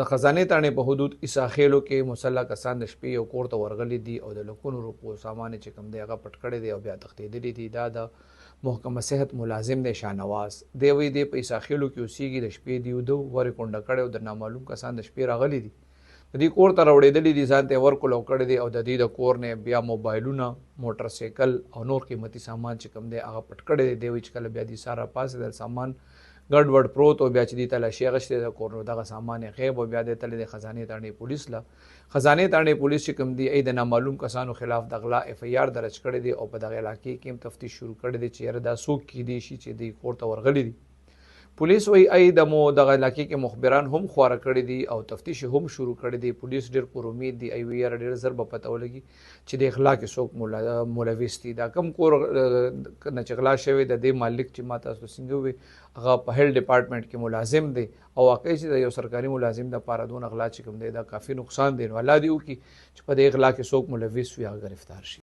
د خزانې تاڼې په حدود عیساخیلو کې مسلح کسان د شپې یو کور ته ورغلي دي او د لکونو روپو سامان چې کوم دی هغه پټ کړی دی او بیا تښتېدلي دي. دا د محکمه صحت ملازم دی شاهنواز دی وایي دی په عیساخیلو کې اوسېږي. د شپې دی وده ورې کونډه کړی او د نامعلوم کسان د شپې راغلي دي، د دې کور ته راوړېدلي دي، ځان ته یې ورکړل او کړی دی او د دې د کور نه بیا موبایلونه، موټرسایکل او نور قیمتي سامان چې کوم دی هغه پټ کړی دی. دی وایي چې کله بیا دې سار راپاڅېدل سامان ګډ وډ پروت او بیا چې دې تلاشي اخیستې د کور نو دغه سامان یې غیب او بیا دې تللی د خزانې تاڼې پولیس له. خزانې تاڼې پولیس چې کوم دی ای د نامعلوم کسانو خلاف د غلا اف ای آر درج کړی دی او په دغه علاقې کې هم تفتیش شروع کړی دی چې یاره دا څوک کیدی شي چې دې کور ته ورغلي دي. پولیس وایي ای دغه علاقې کې مخبران هم خواره کړي دي او تفتیش هم شروع کړی دی. پولیس ډېر پر امید دی ای وی یاره ډېر ژر به پته ولګي چې د غلا کې څوک ملوث دي. دا کم کور نه چې غلا شوی د دې مالک چې ما تاسو څنګه وي هغه په هیلث ډپارټمنټ کې ملازم دی او واقعي چې د یو سرکاري ملازم دپاره دونه غلا چې کوم دی دا کافي نقصان دی. نو الله دې وکړي چې په دې غلا کې څوک ملوث وي هغه ګرفتار شي.